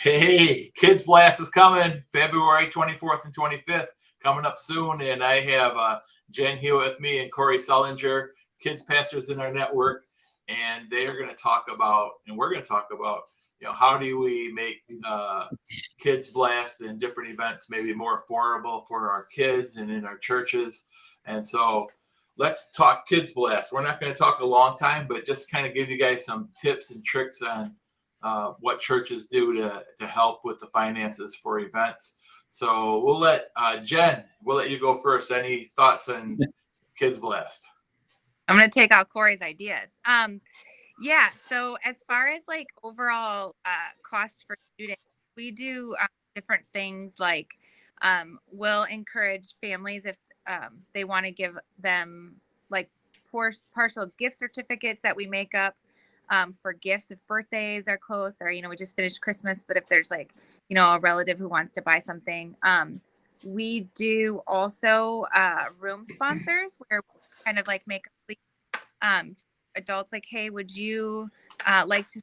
Hey, Kids Blast is coming February 24th and 25th, coming up soon. And I have Jen Hewitt with me and Corey Sullinger, kids pastors in our network. And they are going to talk about, and we're going to talk about, how do we make Kids Blast and different events maybe more affordable for our kids and in our churches. And so let's talk Kids Blast. We're not going to talk a long time, but just kind of give you guys some tips and tricks on what churches do to help with the finances for events. So we'll let Jen, we'll let you go first. Any thoughts on Kids Blast? I'm going to take out Corey's ideas. Yeah. So as far as like overall cost for students, we do different things like we'll encourage families if they want to give them like partial gift certificates that we make up for gifts if birthdays are close, or we just finished Christmas, but if there's like a relative who wants to buy something. We do also room sponsors where we kind of like make adults like, hey, would you like to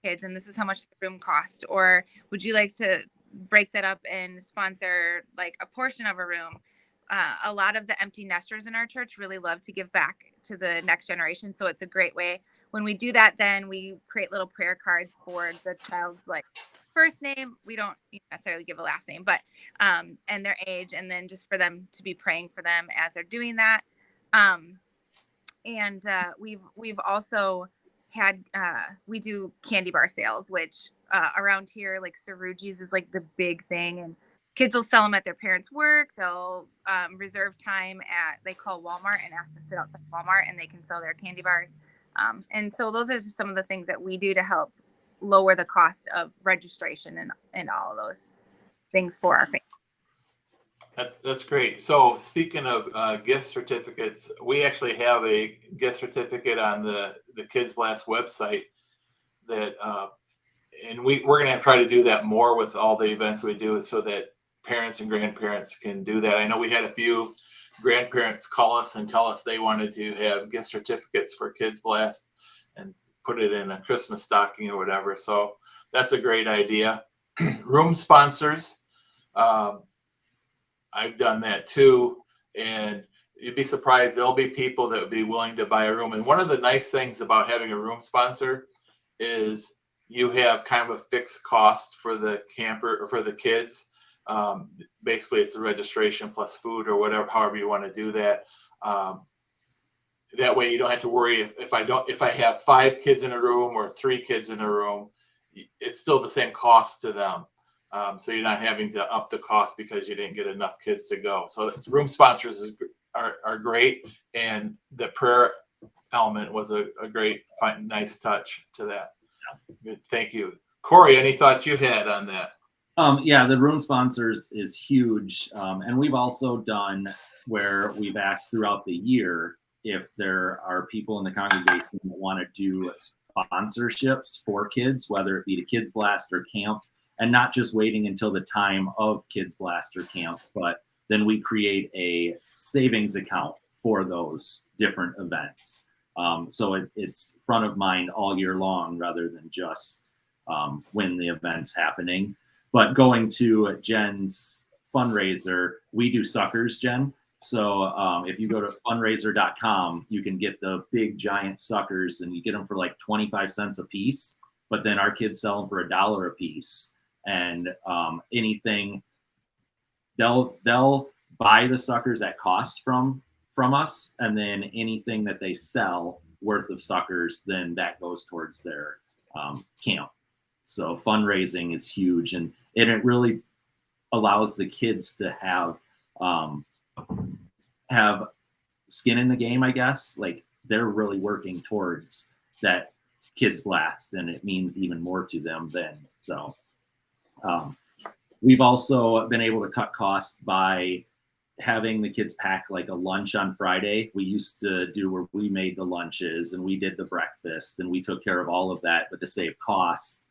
kids and this is how much the room cost, or would you like to break that up and sponsor like a portion of a room? A lot of the empty nesters in our church really love to give back to the next generation, so it's a great way. When we do that, then we create little prayer cards for the child's like first name. We don't necessarily give a last name, but and their age, and then just for them to be praying for them as they're doing that. And we've also had we do candy bar sales, which around here like Cerrugi's is like the big thing, and kids will sell them at their parents' work. They'll reserve time at, they call Walmart and ask to sit outside Walmart, and they can sell their candy bars. And so those are just some of the things that we do to help lower the cost of registration and all of those things for our families. That's great. So speaking of gift certificates, we actually have a gift certificate on the Kids Blast website that, and we're going to try to do that more with all the events we do so that parents and grandparents can do that. I know we had a few grandparents call us and tell us they wanted to have gift certificates for Kids Blast and put it in a Christmas stocking or whatever. So that's a great idea. Room sponsors. I've done that too. And you'd be surprised. There'll be people that would be willing to buy a room. And one of the nice things about having a room sponsor is you have kind of a fixed cost for the camper or for the kids. Basically, it's the registration plus food or whatever, however you want to do that. That way you don't have to worry if I have 5 kids in a room or 3 kids in a room, it's still the same cost to them. So you're not having to up the cost because you didn't get enough kids to go. So room sponsors are great, and the prayer element was a great, nice touch to that. Good, thank you, Corey. Any thoughts you had on that? Yeah, the room sponsors is huge, and we've also done where we've asked throughout the year if there are people in the congregation that want to do sponsorships for kids, whether it be to Kids Blast or camp. And not just waiting until the time of Kids Blast or camp, but then we create a savings account for those different events. So it's front of mind all year long rather than just when the event's happening. But going to Jen's fundraiser, we do suckers, Jen. So if you go to fundraiser.com, you can get the big giant suckers, and you get them for like 25 cents a piece. But then our kids sell them for $1 a piece. And anything, they'll buy the suckers at cost from us, and then anything that they sell worth of suckers, then that goes towards their camp. So fundraising is huge, and it really allows the kids to have skin in the game, I guess. Like they're really working towards that Kids Blast, and it means even more to them then. So. We've also been able to cut costs by having the kids pack like a lunch on Friday. We used to do where we made the lunches and we did the breakfast and we took care of all of that, but to save costs,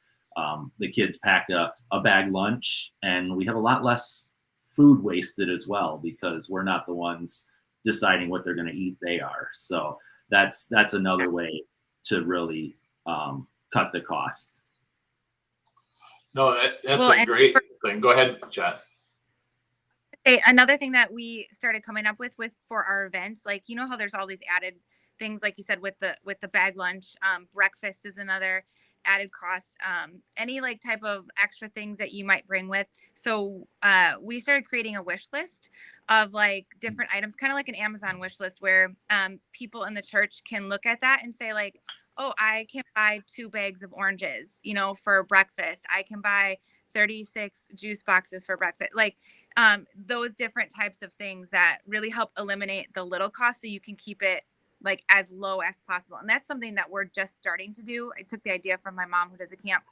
the kids pack a bag lunch, and we have a lot less food wasted as well because we're not the ones deciding what they're going to eat. They are. So that's another way to really cut the cost. No, that's Well, a and great thing. Go ahead, John. another thing that we started coming up with for our events, like, you know how there's all these added things, like you said, with the bag lunch, breakfast is another added cost, any like type of extra things that you might bring with. So we started creating a wish list of like different items, kind of like an Amazon wish list, where people in the church can look at that and say like, oh, I can buy 2 bags of oranges, you know, for breakfast. I can buy 36 juice boxes for breakfast. Like those different types of things that really help eliminate the little cost, so you can keep it like as low as possible. And that's something that we're just starting to do. I took the idea from my mom, who does a camp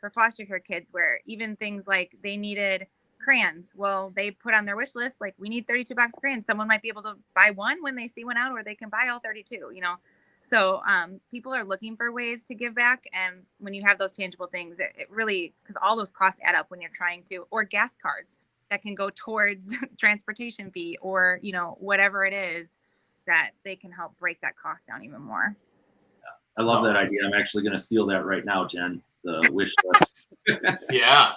for foster care kids, where even things like they needed crayons. Well, they put on their wish list, like, we need 32 box crayons. Someone might be able to buy one when they see one out, or they can buy all 32, you know? So people are looking for ways to give back. And when you have those tangible things, it really, because all those costs add up when you're trying to, or gas cards that can go towards transportation fee, or, you know, whatever it is, that they can help break that cost down even more. I love that idea. I'm actually going to steal that right now, Jen. The wish list. Yeah,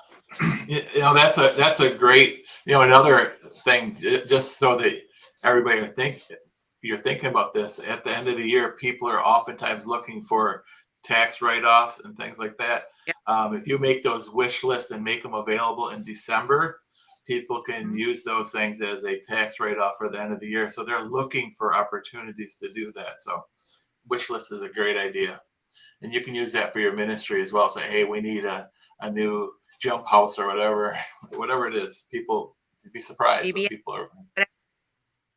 you know, that's a great, you know, another thing, just so that everybody you're thinking about this. At the end of the year, people are oftentimes looking for tax write-offs and things like that. Yeah. If you make those wish lists and make them available in December, people can Mhm. use those things as a tax write-off for the end of the year. So they're looking for opportunities to do that. So wish list is a great idea. And you can use that for your ministry as well. Say, hey, we need a new jump house or whatever, whatever it is. People, you'd be surprised what Maybe, people are.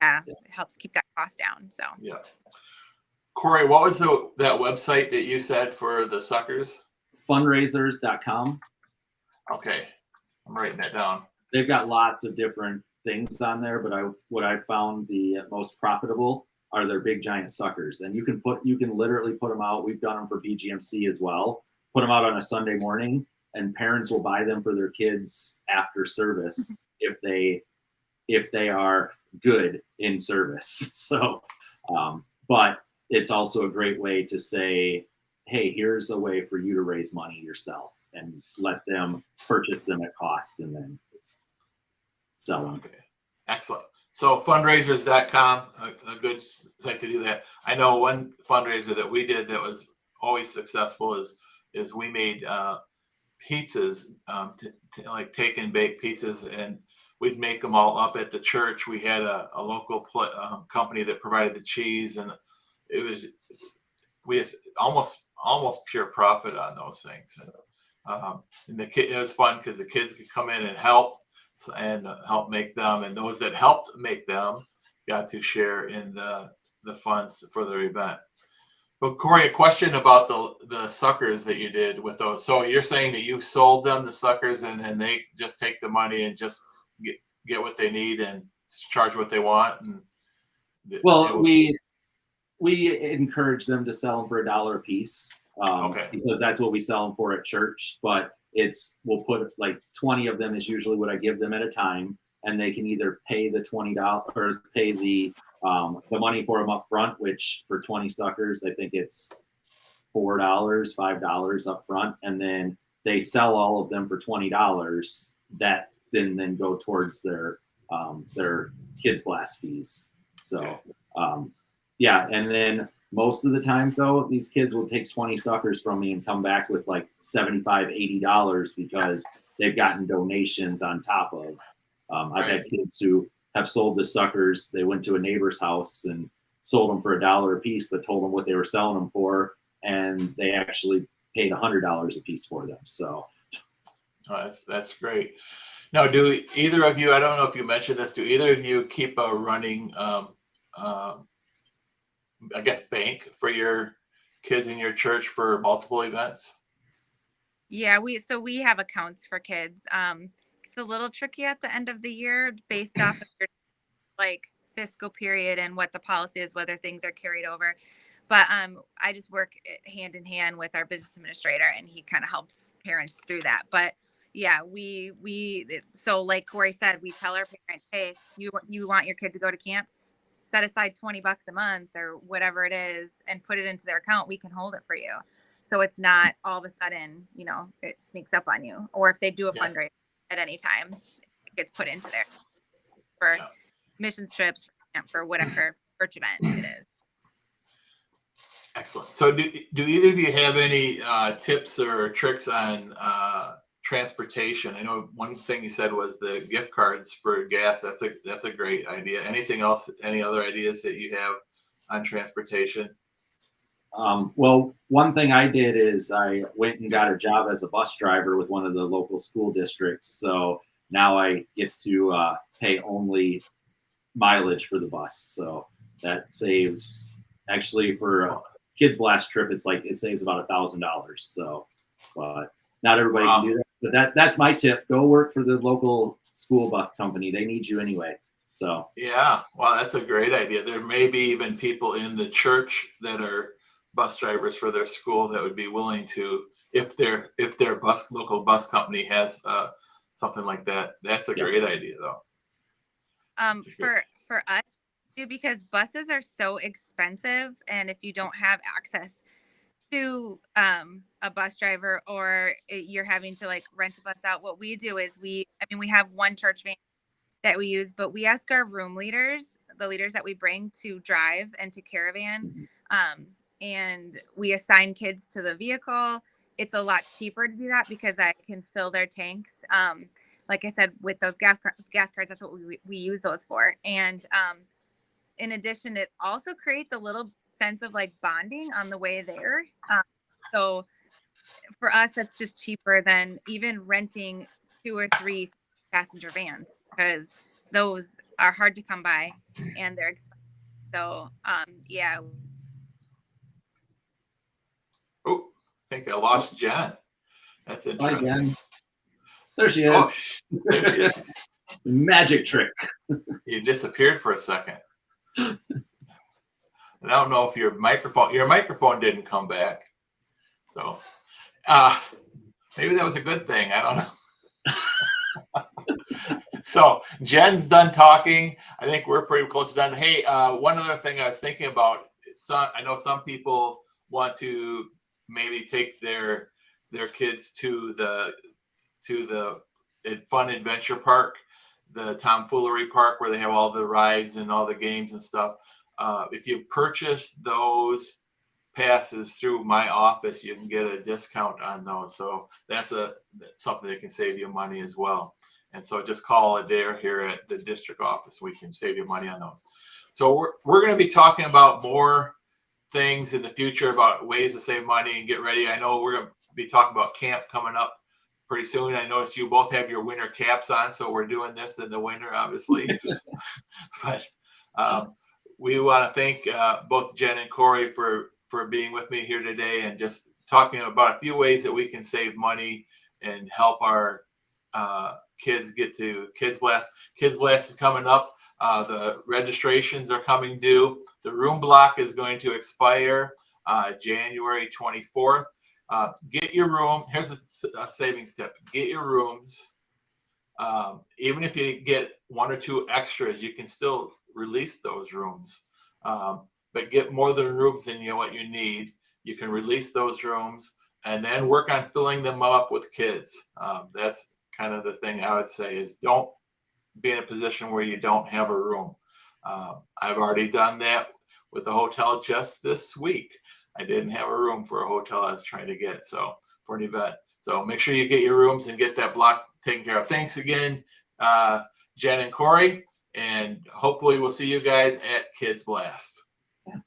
yeah, it helps keep that cost down. So Yeah. Corey, what was that website that you said for the suckers? Fundraisers.com. Okay, I'm writing that down. They've got lots of different things on there, but what I found the most profitable are their big giant suckers. And you can literally put them out. We've done them for BGMC as well. Put them out on a Sunday morning, and parents will buy them for their kids after service if they are good in service. So, but it's also a great way to say, hey, here's a way for you to raise money yourself, and let them purchase them at cost and then sell them. Okay, excellent. So fundraisers.com, a good site to do that. I know one fundraiser that we did that was always successful is we made pizzas, like take and bake pizzas, and we'd make them all up at the church. We had a local company that provided the cheese, and we had almost pure profit on those things. And it was fun because the kids could come in and help make them, and those that helped make them got to share in the funds for their event. But Corey, a question about the suckers that you did with those. So you're saying that you sold them the suckers, and they just take the money and just get what they need and charge what they want. And well, we encourage them to sell them for $1 a piece, because that's what we sell them for at church. But we'll put like 20 of them is usually what I give them at a time, and they can either pay the $20 or pay the money for them up front, which for 20 suckers, I think it's $4, $5 up front. And then they sell all of them for $20 that then go towards their Kids Blast fees. So, yeah. And then most of the time though, these kids will take 20 suckers from me and come back with like $75, $80 because they've gotten donations on top of. I've had kids who have sold the suckers. They went to a neighbor's house and sold them for $1 a piece, but told them what they were selling them for, and they actually paid $100 a piece for them. So that's great. Now, do either of you, I don't know if you mentioned this, do either of you keep a running, I guess, bank for your kids in your church for multiple events? yeah, we have accounts for kids. It's a little tricky at the end of the year based off of your like fiscal period and what the policy is, whether things are carried over. But I just work hand in hand with our business administrator, and he kind of helps parents through that. But yeah, so like Corey said, we tell our parents, hey, you want your kid to go to camp, set aside $20 a month or whatever it is and put it into their account. We can hold it for you. So it's not all of a sudden, it sneaks up on you. Or if they do a Yeah. fundraiser at any time, it gets put into there for Yeah. missions trips, for whatever church event it is. Excellent. So do either of you have any tips or tricks on transportation? I know one thing you said was the gift cards for gas. That's a great idea. Anything else? Any other ideas that you have on transportation? Well, one thing I did is I went and got a job as a bus driver with one of the local school districts. So now I get to pay only mileage for the bus. So that saves, actually, for a Kids Blast trip, it saves about $1,000. So, but not everybody can do that. But that's my tip. Go work for the local school bus company. They need you anyway. So yeah, well, that's a great idea. There may be even people in the church that are bus drivers for their school that would be willing to, if their local bus company has something like that. That's a great idea, though. For us, because buses are so expensive, and if you don't have access to a bus driver, or you're having to like rent a bus out, what we do is we have one church van that we use, but we ask our room leaders, the leaders that we bring, to drive and to caravan, and we assign kids to the vehicle. It's a lot cheaper to do that because I can fill their tanks. Like I said, with those gas cards, that's what we use those for. And in addition, it also creates a little sense of like bonding on the way there. So for us, that's just cheaper than even renting 2 or 3 passenger vans, because those are hard to come by and they're expensive. So yeah. Oh, I think I lost Jen. That's interesting. Hi, Jen. There she is. Oh, there she is. Magic trick. You disappeared for a second. I don't know if your microphone didn't come back. So maybe that was a good thing. I don't know. So Jen's done talking. I think we're pretty close to done. Hey, one other thing I was thinking about. I know some people want to maybe take their kids to the fun adventure park, the tomfoolery park, where they have all the rides and all the games and stuff. If you purchase those passes through my office, you can get a discount on those. So that's something that can save you money as well. And so just call a day here at the district office. We can save you money on those. So we're going to be talking about more things in the future about ways to save money and get ready. I know we're going to be talking about camp coming up pretty soon. I noticed you both have your winter caps on, so we're doing this in the winter, obviously. But we want to thank both Jen and Corey for being with me here today and just talking about a few ways that we can save money and help our kids get to Kids Blast. Kids Blast is coming up. The registrations are coming due. The room block is going to expire January 24th. Get your room. Here's a savings tip. Get your rooms. Even if you get 1 or 2 extras, you can still release those rooms. But get more than rooms than what you need. You can release those rooms and then work on filling them up with kids. That's kind of the thing I would say is don't be in a position where you don't have a room. I've already done that with the hotel just this week. I didn't have a room for a hotel I was trying to get, so for an event. So make sure you get your rooms and get that block taken care of. Thanks again, Jen and Corey, and hopefully we'll see you guys at Kids Blast. Yeah.